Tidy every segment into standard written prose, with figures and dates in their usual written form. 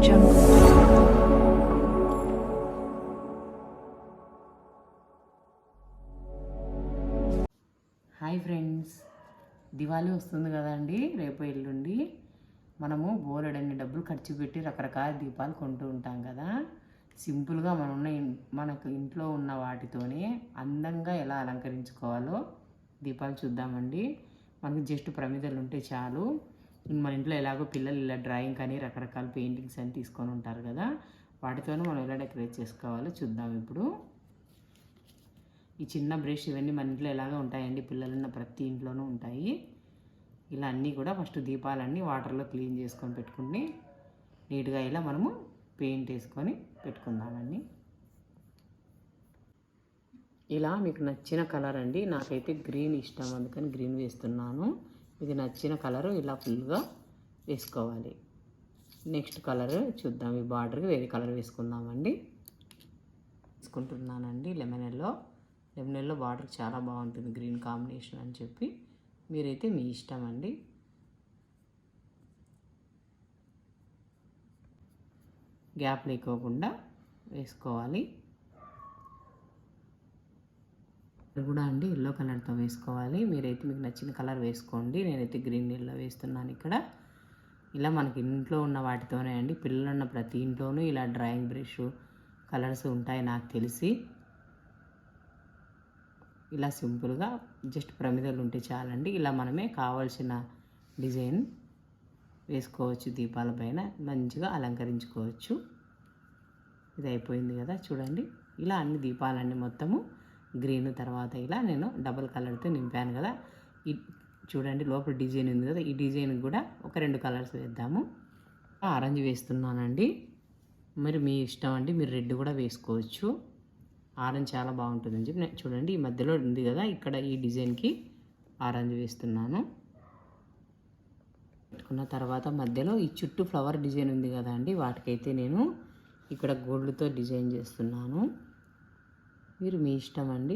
Hi friends, Diwali వస్తుంది కదండి. రేపు ఎల్లుండి మనము బోలెడన్ని డబ్బులు ఖర్చు పెట్టి రకరకాల దీపాలు కొంటూ ఉంటాం కదా. సింపుల్గా మనకు ఇంట్లో ఉన్న వాటితోనే అందంగా ఎలా అలంకరించుకోవాలో దీపాలు చూద్దామండి. మనకు జస్ట్ ప్రమిదలు ఉంటే చాలు. మన ఇంట్లో ఎలాగో పిల్లలు ఇలా డ్రాయింగ్ కానీ రకరకాల పెయింటింగ్స్ అని తీసుకొని ఉంటారు కదా, వాటితోనే మనం ఎలా డెకరేట్ చేసుకోవాలో చూద్దాం. ఇప్పుడు ఈ చిన్న బ్రష్ ఇవన్నీ మన ఇంట్లో ఎలాగో ఉంటాయండి, పిల్లలున్న ప్రతి ఇంట్లోనూ ఉంటాయి. ఇలా అన్నీ కూడా ఫస్ట్ దీపాలన్నీ వాటర్లో క్లీన్ చేసుకొని పెట్టుకుని నీట్గా ఇలా మనము పెయింట్ వేసుకొని పెట్టుకుందామండి. ఇలా మీకు నచ్చిన కలర్ అండి, నాకైతే గ్రీన్ ఇష్టం, అందుకని గ్రీన్ వేస్తున్నాను. మీకు నచ్చిన కలరు ఇలా ఫుల్గా వేసుకోవాలి. నెక్స్ట్ కలర్ చూద్దాం. ఈ బార్డర్కి వేరే కలర్ వేసుకుందామండి. వేసుకుంటున్నానండి లెమన్ ఎల్లో బార్డర్ చాలా బాగుంటుంది, గ్రీన్ కాంబినేషన్ అని చెప్పి. మీరైతే మీ ఇష్టం అండి. గ్యాప్ లేకోకుండా వేసుకోవాలి. ఇది కూడా అండి ఎల్లో కలర్తో వేసుకోవాలి. మీరైతే మీకు నచ్చిన కలర్ వేసుకోండి. నేనైతే గ్రీన్ ఎల్లో వేస్తున్నాను ఇక్కడ. ఇలా మనకి ఇంట్లో ఉన్న వాటితోనే అండి, పిల్లలు ఉన్న ప్రతి ఇంట్లోనూ ఇలా డ్రాయింగ్ బ్రష్ కలర్స్ ఉంటాయి నాకు తెలిసి. ఇలా సింపుల్గా జస్ట్ ప్రమిదలు ఉంటే చాలండి. ఇలా మనమే కావాల్సిన డిజైన్ వేసుకోవచ్చు, దీపాల పైన మంచిగా అలంకరించుకోవచ్చు. ఇది అయిపోయింది కదా చూడండి. ఇలా అన్ని దీపాలన్నీ మొత్తము గ్రీన్ తర్వాత ఇలా నేను డబుల్ కలర్తో నింపాను కదా. ఈ చూడండి లోపల డిజైన్ ఉంది కదా, ఈ డిజైన్ కూడా ఒక 2 కలర్స్ వేద్దాము. ఆరెంజ్ వేస్తున్నానండి. మరి మీ ఇష్టం అండి, మీరు రెడ్ కూడా వేసుకోవచ్చు. ఆరెంజ్ చాలా బాగుంటుందని చెప్పి చూడండి, ఈ మధ్యలో ఉంది కదా, ఇక్కడ ఈ డిజైన్కి ఆరెంజ్ వేస్తున్నాను. పెట్టుకున్న తర్వాత మధ్యలో ఈ చుట్టూ ఫ్లవర్ డిజైన్ ఉంది కదా అండి, వాటికైతే నేను ఇక్కడ గోల్డ్తో డిజైన్ చేస్తున్నాను. మీరు మీ ఇష్టం అండి.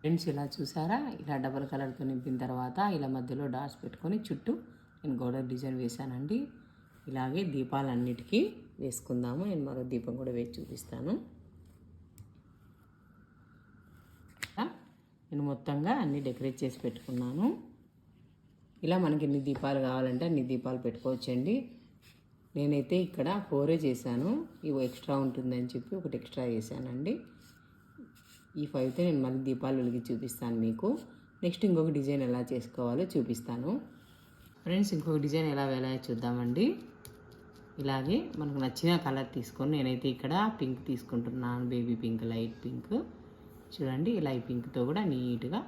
ఫ్రెండ్స్ ఇలా చూసారా, ఇలా డబల్ కలర్తో నింపిన తర్వాత ఇలా మధ్యలో డాట్స్ పెట్టుకొని చుట్టూ నేను గోడ డిజైన్ వేసానండి. ఇలాగే దీపాలన్నిటికీ వేసుకుందాము. నేను మరో దీపం కూడా వేసి చూపిస్తాను. నేను మొత్తంగా అన్నీ డెకరేట్ చేసి పెట్టుకున్నాను. ఇలా మనకి ఎన్ని దీపాలు కావాలంటే అన్ని దీపాలు పెట్టుకోవచ్చండి. నేనైతే ఇక్కడ 4 చేశాను, ఇవి ఎక్స్ట్రా ఉంటుందని చెప్పి ఒకటి ఎక్స్ట్రా చేశానండి. ఈ 5తో నేను మళ్ళీ దీపాలు వెలిగి చూపిస్తాను మీకు. నెక్స్ట్ ఇంకొక డిజైన్ ఎలా చేసుకోవాలో చూపిస్తాను. ఫ్రెండ్స్ ఇంకొక డిజైన్ ఎలా వేలాయో చూద్దామండి. ఇలాగే మనకు నచ్చిన కలర్ తీసుకొని నేనైతే ఇక్కడ పింక్ తీసుకుంటున్నాను, బేబీ పింక్, లైట్ పింక్. చూడండి ఇలా ఈ పింక్తో కూడా నీట్గా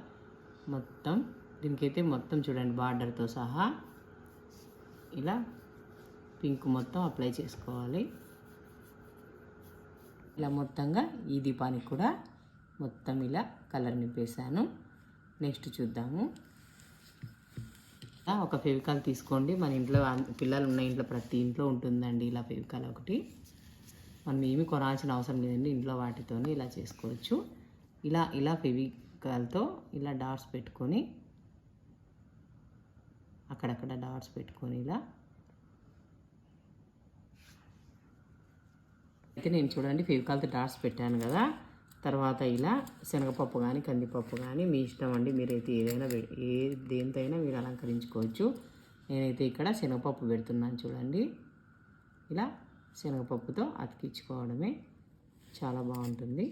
మొత్తం దీనికైతే మొత్తం చూడండి బార్డర్తో సహా ఇలా పింక్ మొత్తం అప్లై చేసుకోవాలి. ఇలా మొత్తంగా ఈ దీపానికి కూడా మొత్తం ఇలా కలర్ నింపేశాను. నెక్స్ట్ చూద్దాము. ఒక ఫెవికాల్ తీసుకోండి. మన ఇంట్లో పిల్లలు ఉన్న ఇంట్లో ప్రతి ఇంట్లో ఉంటుందండి ఇలా ఫెవికాల్ ఒకటి. మనం ఏమి కొనాల్సిన అవసరం లేదండి, ఇంట్లో వాటితోనే ఇలా చేసుకోవచ్చు. ఇలా ఫెవికాల్తో ఇలా డాట్స్ పెట్టుకొని అక్కడక్కడ డాట్స్ పెట్టుకొని ఇలా అయితే నేను చూడండి ఫెవికాల్తో డాట్స్ పెట్టాను కదా. తర్వాత ఇలా శనగపప్పు కానీ కందిపప్పు కానీ మీ ఇష్టం అండి, మీరైతే ఏదైనా దేనితైనా మీరు అలంకరించుకోవచ్చు. నేనైతే ఇక్కడ శనగపప్పు పెడుతున్నాను చూడండి. ఇలా శనగపప్పుతో అతికించుకోవడమే చాలా బాగుంటుంది.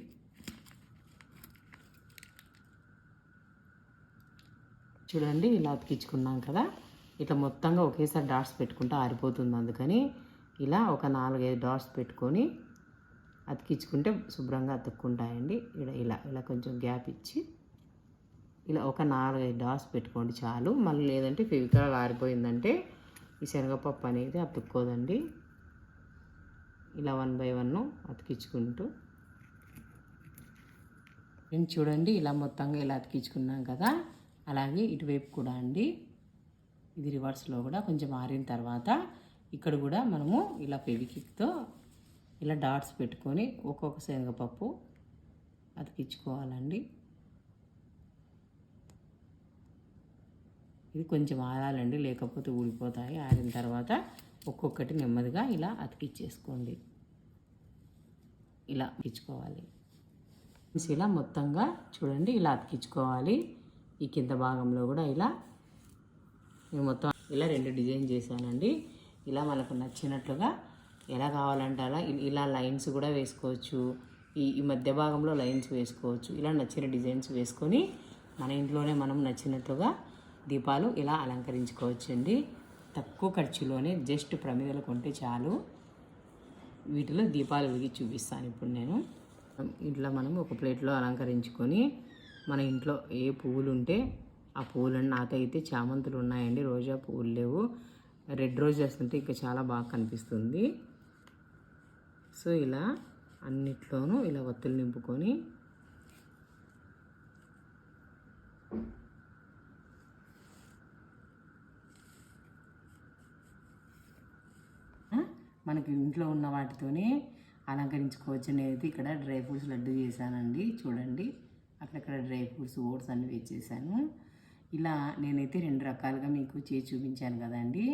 చూడండి ఇలా అతికించుకున్నాం కదా. ఇట్లా మొత్తంగా ఒకేసారి డాట్స్ పెట్టుకుంటే ఆరిపోతుంది, అందుకని ఇలా ఒక 4-5 డాట్స్ పెట్టుకొని అతికించుకుంటే శుభ్రంగా అతుక్కుంటాయండి. ఇలా కొంచెం గ్యాప్ ఇచ్చి ఇలా ఒక 4-5 డాట్స్ పెట్టుకోండి చాలు. మళ్ళీ లేదంటే ఫెవికాల్ ఆరిపోయిందంటే ఈ శనగపప్పు అనేది అతుక్కోదండి. ఇలా 1 by 1 అతికించుకుంటూ నేను చూడండి ఇలా మొత్తంగా ఇలా అతికించుకున్నాం కదా. అలాగే ఇటువైపు కూడా అండి, ఇది రివర్స్లో కూడా కొంచెం ఆరిన తర్వాత ఇక్కడ కూడా మనము ఇలా ఫెవికిక్తో ఇలా డాట్స్ పెట్టుకొని ఒక్కొక్క శనగపప్పు అతికించుకోవాలండి. ఇది కొంచెం ఆరాలండి, లేకపోతే ఊడిపోతాయి. ఆరిన తర్వాత ఒక్కొక్కటి నెమ్మదిగా ఇలా అతికిచ్చేసుకోండి. ఇలా అతికించుకోవాలి. ఇలా మొత్తంగా చూడండి, ఇలా అతికించుకోవాలి. ఈ కింద భాగంలో కూడా ఇలా నేను మొత్తం ఇలా 2 డిజైన్ చేశానండి. ఇలా మనకు నచ్చినట్లుగా ఎలా కావాలంటే అలా ఇలా లైన్స్ కూడా వేసుకోవచ్చు. ఈ మధ్య భాగంలో లైన్స్ వేసుకోవచ్చు. ఇలా నచ్చిన డిజైన్స్ వేసుకొని మన ఇంట్లోనే మనం నచ్చినట్లుగా దీపాలు ఇలా అలంకరించుకోవచ్చండి. తక్కువ ఖర్చులోనే జస్ట్ ప్రమిదలు కొంటే చాలు. వీటిలో దీపాలు వెలిగి చూపిస్తాను ఇప్పుడు నేను. ఇట్లా మనం ఒక ప్లేట్లో అలంకరించుకొని మన ఇంట్లో ఏ పువ్వులు ఉంటే ఆ పువ్వులన్నీ, నాకైతే చామంతులు ఉన్నాయండి, రోజా పువ్వులు లేవు. రెడ్ రోజెస్ ఉంటే ఇంకా చాలా బాగా కనిపిస్తుంది. సో ఇలా అన్నిట్లోనూ ఇలా ఒత్తులు నింపుకొని మనకి ఇంట్లో ఉన్న వాటితోనే అలంకరించుకోవచ్చు. నేనైతే ఇక్కడ డ్రై ఫ్రూట్స్ లడ్డు చేశానండి. చూడండి, అక్కడక్కడ డ్రై ఫ్రూట్స్, ఓట్స్ అన్నీ వేసేసాను. ఇలా నేనైతే 2 రకాలుగా మీకు చేసి చూపించాను కదండి.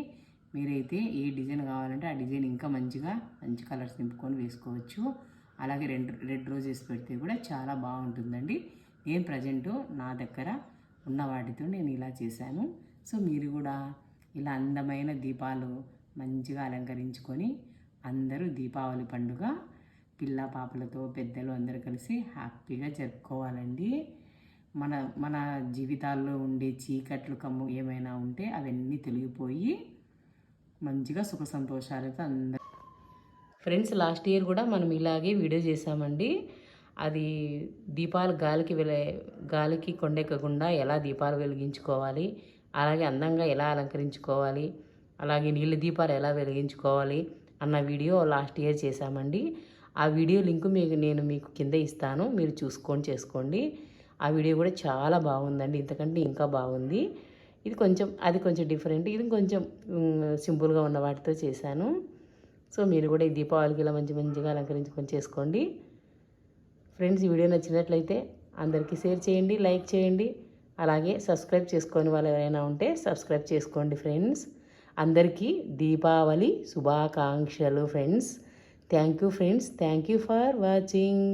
మీరైతే ఏ డిజైన్ కావాలంటే ఆ డిజైన్ ఇంకా మంచి కలర్స్ నింపుకొని వేసుకోవచ్చు. అలాగే రెడ్ రోజెస్ పెడితే కూడా చాలా బాగుంటుందండి. నేను ప్రజెంటు నా దగ్గర ఉన్న వాటితో నేను ఇలా చేశాను. సో మీరు కూడా ఇలా అందమైన దీపాలు మంచిగా అలంకరించుకొని అందరూ దీపావళి పండుగ పిల్ల పాపలతో పెద్దలు అందరూ కలిసి హ్యాపీగా జరుపుకోవాలండి. మన జీవితాల్లో ఉండే చీకట్లు కమ్ము ఏమైనా ఉంటే అవన్నీ తొలగిపోయి మంచిగా సుఖ సంతోషాలతో అందరూ. ఫ్రెండ్స్, లాస్ట్ ఇయర్ కూడా మనం ఇలాగే వీడియో చేసామండి. అది దీపాలు గాలికి కొండెక్కకుండా ఎలా దీపాలు వెలిగించుకోవాలి, అలాగే అందంగా ఎలా అలంకరించుకోవాలి, అలాగే నీళ్ళ దీపాలు ఎలా వెలిగించుకోవాలి అన్న వీడియో లాస్ట్ ఇయర్ చేశామండి. ఆ వీడియో లింక్ నేను మీకు కింద ఇస్తాను, మీరు చూసుకొని చేసుకోండి. ఆ వీడియో కూడా చాలా బాగుందండి, ఇంతకంటే ఇంకా బాగుంది. అది కొంచెం డిఫరెంట్, ఇది కొంచెం సింపుల్గా ఉన్న వాటితో చేశాను. సో మీరు కూడా ఈ దీపావళికి ఇలా మంచిగా అలంకరించుకొని చేసుకోండి. ఫ్రెండ్స్, ఈ వీడియో నచ్చినట్లయితే అందరికీ షేర్ చేయండి, లైక్ చేయండి. అలాగే సబ్స్క్రైబ్ చేసుకొని వాళ్ళు ఎవరైనా ఉంటే సబ్స్క్రైబ్ చేసుకోండి. ఫ్రెండ్స్, అందరికీ దీపావళి శుభాకాంక్షలు. Friends, thank you friends, thank you for watching.